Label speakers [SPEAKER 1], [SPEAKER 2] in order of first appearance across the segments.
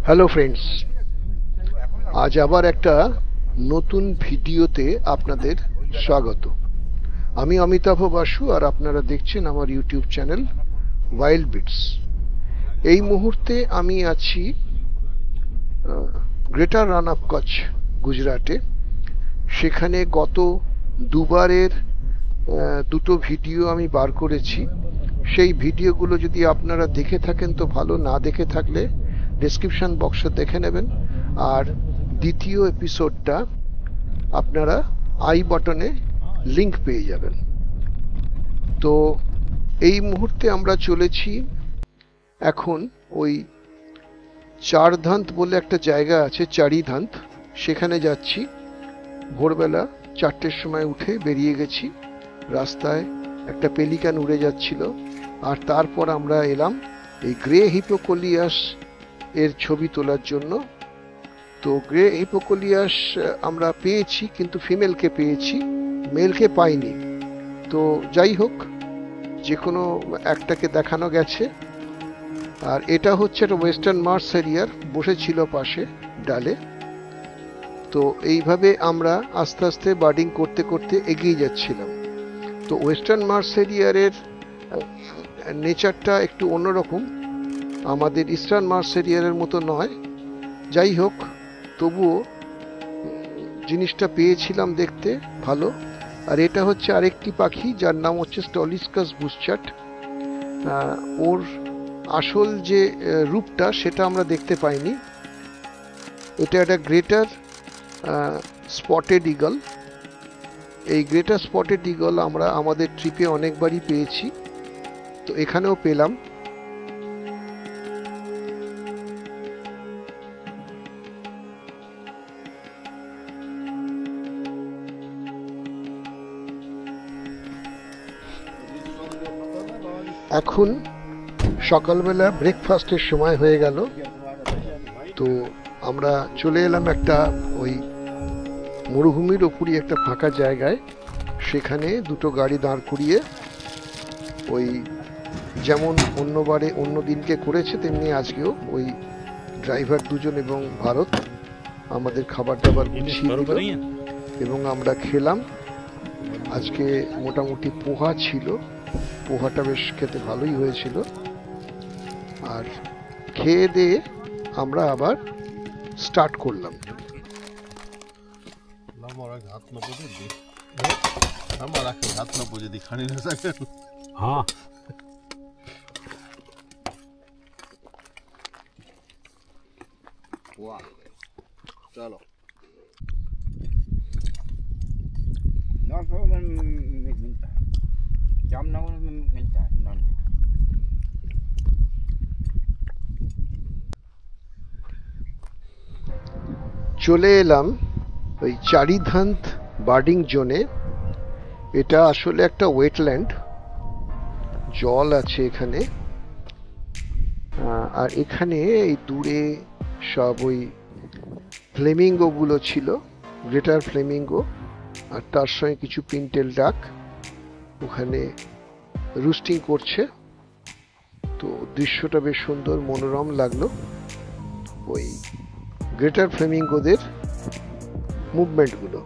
[SPEAKER 1] Hello friends, আজ আবার একটা নতুন ভিডিওতে আপনাদের স্বাগত। আমি অমিতাভ বাসু আর আপনারা দেখছেন আমার ইউটিউব চ্যানেল ওয়াইল্ড বিটস। এই মুহূর্তে আমি আছি গ্রেটার রান অফ কচ্ছ, গুজরাটে। সেখানে গত দুবারের দুটো ভিডিও আমি বার করেছি। সেই ভিডিওগুলো যদি আপনারা দেখে থাকেন তো ভালো, না দেখে থাকলে ডেসক্রিপশন বক্সে দেখে নেবেন। আর দ্বিতীয় এপিসোডটা আপনারা আই বাটনে লিংক পেয়ে যাবেন। তো এই মুহূর্তে আমরা চলেছি এখন ওই চারধান্ত বলে একটা জায়গা আছে, চারিধান্ত, সেখানে যাচ্ছি। ভোরবেলা 4টের সময় উঠে বেরিয়ে গেছি। রাস্তায় একটা পেলিকান উড়ে যাচ্ছিল, আর তারপর আমরা এলাম এই গ্রে হিপোকোলিয়াস এর ছবি তোলার জন্য। তো গ্রে হিপোকোলিয়াস আমরা পেয়েছি, কিন্তু ফিমেলকে পেয়েছি, মেলকে পাইনি। তো যাই হোক, যে কোনো একটাকে দেখানো গেছে। আর এটা হচ্ছে একটা ওয়েস্টার্ন মার্স এরিয়ার, বসেছিল পাশে ডালে। তো এইভাবে আমরা আস্তে আস্তে বার্ডিং করতে করতে এগিয়ে যাচ্ছিলাম। তো ওয়েস্টার্ন মার্স এরিয়ারের নেচারটা একটু অন্যরকম, আমাদের ইস্টার্ন মার্স এরিয়ারের মতো নয়। যাই হোক, তবুও জিনিসটা পেয়েছিলাম, দেখতে ভালো। আর এটা হচ্ছে আরেকটি পাখি যার নাম হচ্ছে স্টলিস্কাস বুসচাট। ওর আসল যে রূপটা সেটা আমরা দেখতে পাইনি। এটা একটা গ্রেটার স্পটেড ঈগল। এই গ্রেটার স্পটেড ঈগল আমরা আমাদের ট্রিপে অনেকবারই পেয়েছি, তো এখানেও পেলাম। এখন সকালবেলা ব্রেকফাস্টের সময় হয়ে গেল। তো আমরা চলে এলাম একটা ওই মরুভূমির ওপরই একটা ফাঁকা জায়গায়। সেখানে দুটো গাড়ি দাঁড় করিয়ে, ওই যেমন অন্যবারে অন্য দিনকে করেছে তেমনি আজকেও ওই ড্রাইভার দুজন এবং ভারত আমাদের খাবার দাবার গুছিয়ে দিল এবং আমরা খেলাম। আজকে মোটামুটি পোহা ছিল, পোহাটা বেশ খেতে ভালোই হয়েছিল। আর খেয়ে দিয়ে আমরা আবার স্টার্ট করলাম।
[SPEAKER 2] चलो मिलता है नॉन।
[SPEAKER 1] চলে এলাম ওই চারিধান্ত বার্ডিং জোনে। এটা আসলে একটা ওয়েটল্যান্ড, জল আছে এখানে। আর এখানে এই দূরে সব ওই ফ্লেমিঙ্গো গুলো ছিল, গ্রেটার ফ্লেমিঙ্গো, আর তার সঙ্গে কিছু পিনটেল ডাক ওখানে রুস্টিং করছে। তো দৃশ্যটা বেশ সুন্দর, মনোরম লাগলো ওই গ্রেটার ফ্লেমিঙ্গোদের মুভমেন্টগুলো।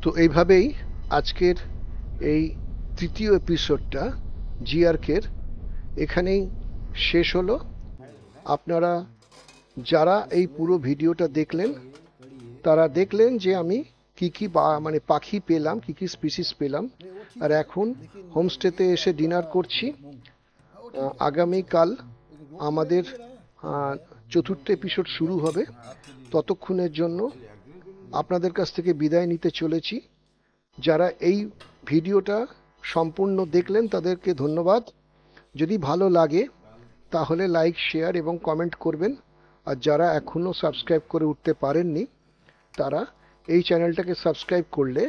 [SPEAKER 1] তো এইভাবেই আজকের এই তৃতীয় এপিসোডটা জিআরকের এখানেই শেষ হলো। আপনারা যারা এই পুরো ভিডিওটা দেখলেন তারা দেখলেন যে আমি কি কি মানে পাখি পেলাম, কি কি স্পিসিস পেলাম। আর এখন হোমস্টেতে এসে ডিনার করছি। আগামীকাল আমাদের চতুর্থ এপিসোড শুরু হবে। ততক্ষণের জন্য আপনাদের কাছ থেকে বিদায় নিতে চলেছি। যারা এই ভিডিওটা সম্পূর্ণ দেখলেন তাদেরকে ধন্যবাদ। যদি ভালো লাগে তাহলে লাইক, শেয়ার এবং কমেন্ট করবেন। আর যারা এখনো সাবস্ক্রাইব করে উঠতে পারেননি তারা এই চ্যানেলটাকে সাবস্ক্রাইব করলে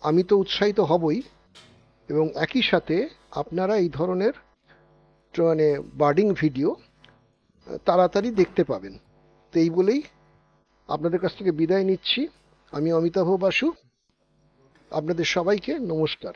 [SPEAKER 1] আমি তো উৎসাহিত হবই, এবং একই সাথে আপনারা এই ধরনের মানে বার্ডিং ভিডিও তাড়াতাড়ি দেখতে পাবেন। তো এই বলেই আপনাদের কাছ থেকে বিদায় নিচ্ছি। আমি অমিতাভ বাসু। আপনাদের সবাইকে নমস্কার।